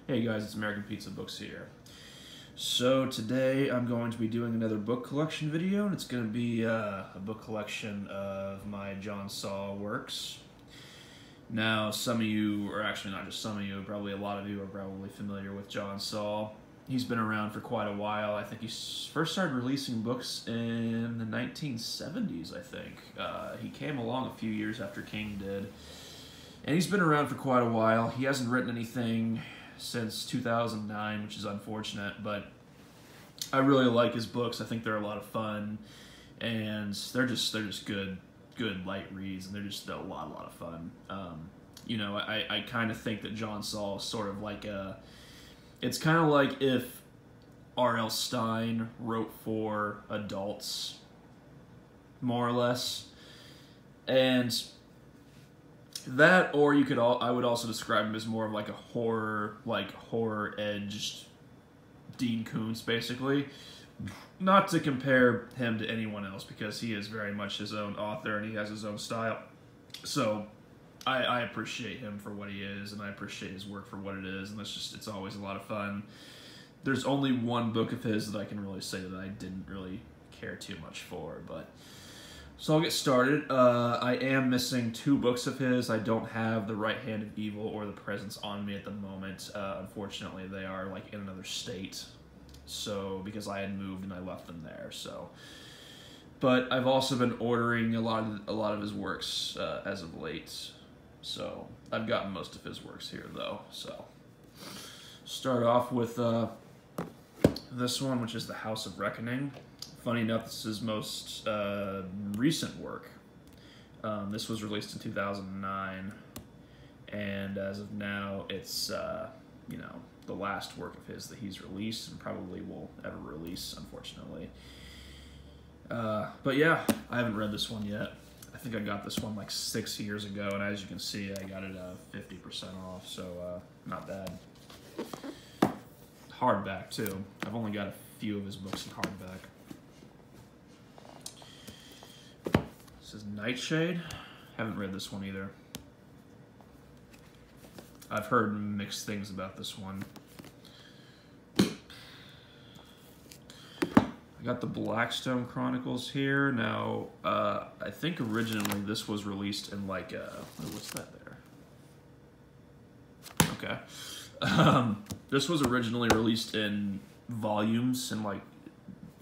Hey guys, it's American Pizza Books here. So today I'm going to be doing another book collection video, and it's going to be a book collection of my John Saul works. Now, some of you, or actually not just some of you, probably a lot of you are probably familiar with John Saul. He's been around for quite a while. I think he first started releasing books in the 1970s, I think. He came along a few years after King did. And he's been around for quite a while. He hasn't written anything since 2009, which is unfortunate, but I really like his books. I think they're a lot of fun, and they're just good light reads, and they're just a lot of fun. You know, I kind of think that John Saul is sort of like it's kind of like if R.L. Stine wrote for adults, more or less, and that, or you could I would also describe him as more of like a horror-edged Dean Koontz, basically. Not to compare him to anyone else, because he is very much his own author and he has his own style. So I appreciate him for what he is, and I appreciate his work for what it is, and it's always a lot of fun. There's only one book of his that I can really say that I didn't really care too much for, but so I'll get started. I am missing 2 books of his. I don't have The Right Hand of Evil or The Presence on me at the moment. Unfortunately, they are like in another state, so because I had moved and I left them there. So, but I've also been ordering a lot of his works as of late. So I've gotten most of his works here though. So start off with this one, which is The House of Reckoning. Funny enough, this is his most recent work. This was released in 2009, and as of now, it's you know, the last work of his that he's released and probably will ever release, unfortunately. But yeah, I haven't read this one yet. I think I got this one like 6 years ago, and as you can see, I got it 50% off, so not bad. Hardback too. I've only got a few of his books in hardback. This is Nightshade. Haven't read this one either. I've heard mixed things about this one. I got the Blackstone Chronicles here. Now, I think originally this was released in like what's that there? Okay. This was originally released in volumes, and like,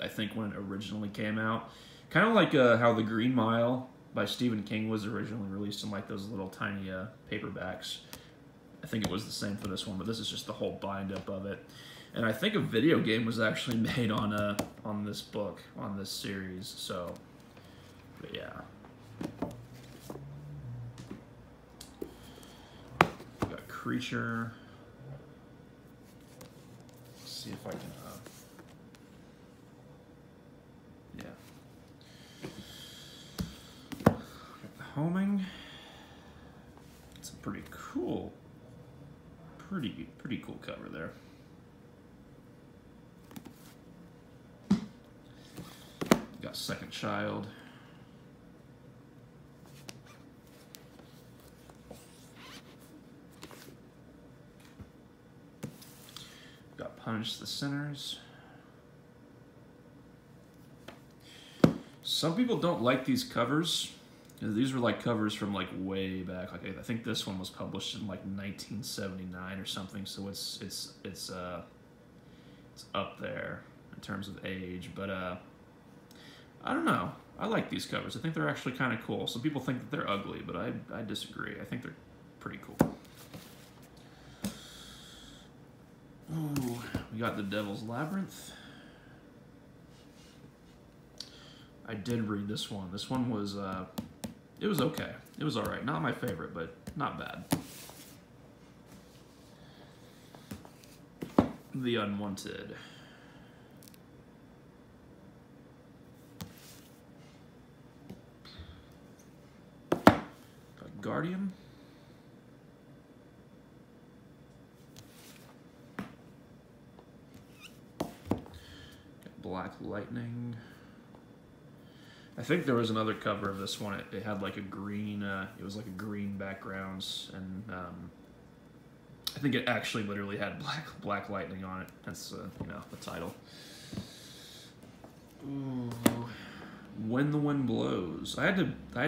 I think when it originally came out. Kind of like how The Green Mile by Stephen King was originally released in like those little tiny paperbacks. I think it was the same for this one, but this is just the whole bind-up of it. And I think a video game was actually made on this book, on this series. So, but yeah. We got Creature. Let's see if I can. Homing. It's a pretty cool cover there. Got Second Child. Got Punish the Sinners. Some people don't like these covers. These were like covers from like way back. Like I think this one was published in like 1979 or something. So it's up there in terms of age. But I don't know. I like these covers. I think they're actually kind of cool. Some people think that they're ugly, but I disagree. I think they're pretty cool. Ooh, we got The Devil's Labyrinth. I did read this one. This one was it was okay. It was alright. Not my favorite, but not bad. The Unwanted. Got Guardian. Got Black Lightning. I think there was another cover of this one. It had like a green, it was like a green background, and I think it actually literally had black lightning on it. That's you know, the title. Ooh. When the Wind Blows. I had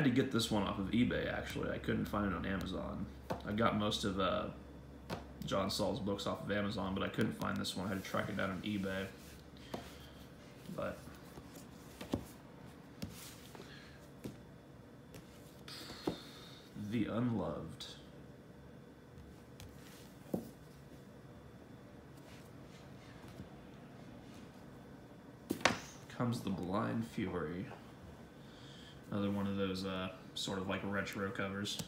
to get this one off of eBay. Actually, I couldn't find it on Amazon. I got most of John Saul's books off of Amazon, but I couldn't find this one. I had to track it down on eBay. But The Unloved. Comes the Blind Fury. Another one of those sort of like retro covers.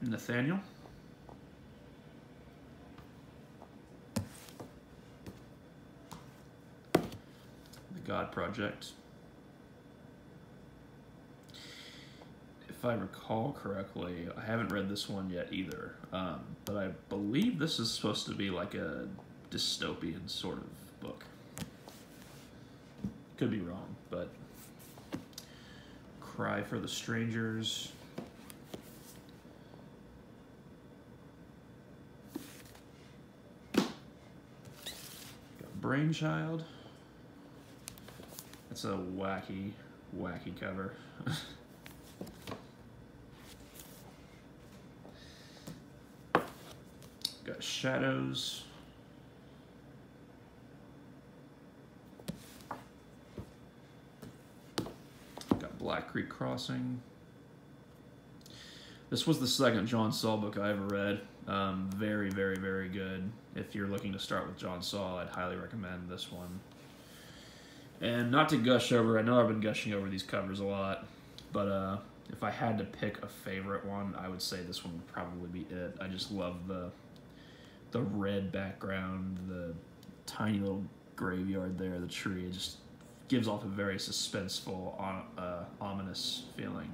Nathaniel. The God Project. If I recall correctly, I haven't read this one yet either, but I believe this is supposed to be like a dystopian sort of book. Could be wrong, but Cry for the Strangers. Got Brainchild. That's a wacky cover. Got Shadows. Got Black Creek Crossing. This was the second John Saul book I ever read. Very, very, very good. If you're looking to start with John Saul, I'd highly recommend this one. And not to gush over, I know I've been gushing over these covers a lot, but if I had to pick a favorite one, I would say this one would probably be it. I just love the red background, the tiny little graveyard there, the tree. It just gives off a very suspenseful, ominous feeling.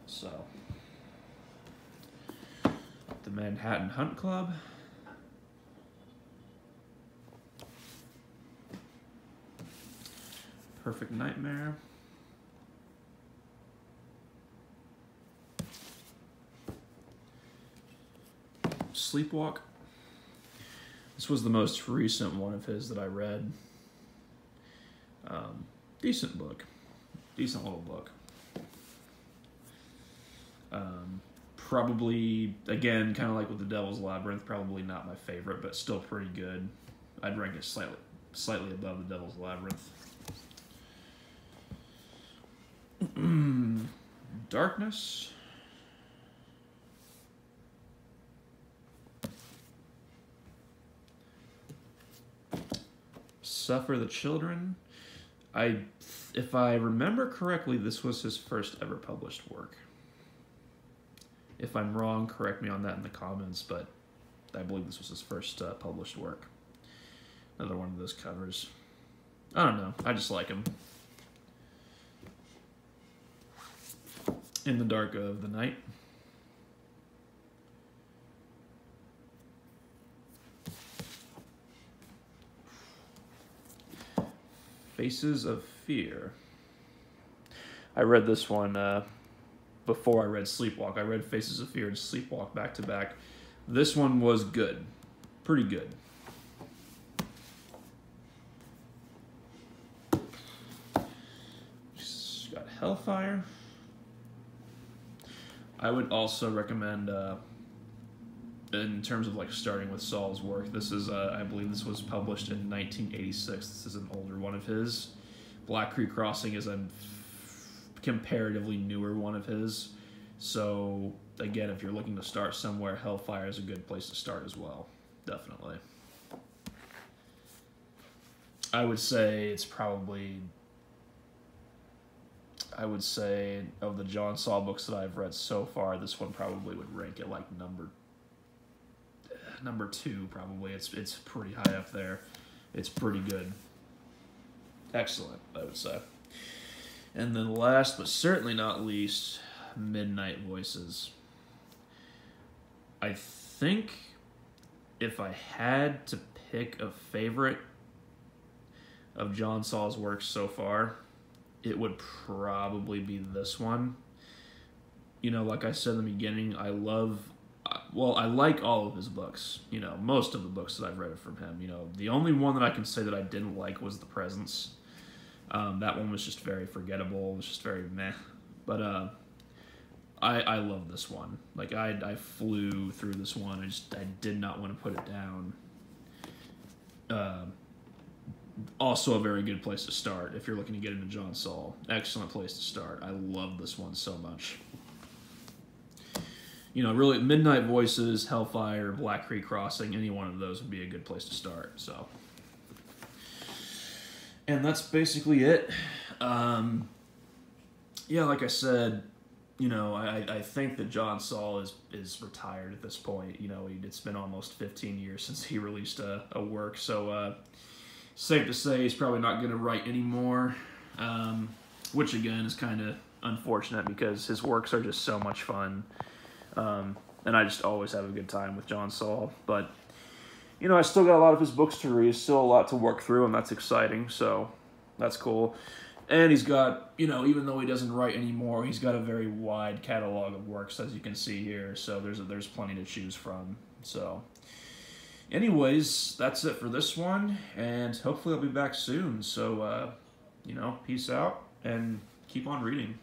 So, the Manhattan Hunt Club. Perfect Nightmare. Sleepwalk. This was the most recent one of his that I read. Decent book. Decent little book. Probably, again, kind of like with The Devil's Labyrinth, probably not my favorite, but still pretty good. I'd rank it slightly above The Devil's Labyrinth. Darkness. Suffer the Children. If I remember correctly, this was his first ever published work. If I'm wrong, correct me on that in the comments, but I believe this was his first published work. Another one of those covers. I don't know. I just like him. In the Dark of the Night. Faces of Fear. I read this one before I read Sleepwalk. I read Faces of Fear and Sleepwalk back to back. This one was good. Pretty good. Just got Hellfire. I would also recommend, in terms of like starting with Saul's work, this is, I believe this was published in 1986. This is an older one of his. Black Creek Crossing is a comparatively newer one of his. So, again, if you're looking to start somewhere, Hellfire is a good place to start as well. Definitely. I would say it's probably... I would say of the John Saul books that I've read so far, this one probably would rank at like number 2 probably. It's pretty high up there. It's pretty good. Excellent, I would say. And then last but certainly not least, Midnight Voices. I think if I had to pick a favorite of John Saul's works so far, it would probably be this one. you know, like I said in the beginning, I like all of his books. You know, most of the books that I've read from him. You know, the only one that I can say that I didn't like was The Presence. That one was just very forgettable. It was just very meh. But I love this one. Like, I flew through this one. I did not want to put it down. Also a very good place to start if you're looking to get into John Saul. Excellent place to start. I love this one so much. You know, really, Midnight Voices, Hellfire, Black Creek Crossing, any one of those would be a good place to start. So, and that's basically it. Yeah, like I said, you know, I think that John Saul is retired at this point. You know, it's been almost 15 years since he released a work, so safe to say he's probably not going to write anymore, which again is kind of unfortunate because his works are just so much fun, and I just always have a good time with John Saul. But, you know, I still got a lot of his books to read, still a lot to work through, and that's exciting, so that's cool. And he's got, you know, even though he doesn't write anymore, he's got a very wide catalog of works, as you can see here, so there's plenty to choose from. So, anyways, that's it for this one, and hopefully I'll be back soon. So, you know, peace out, and keep on reading.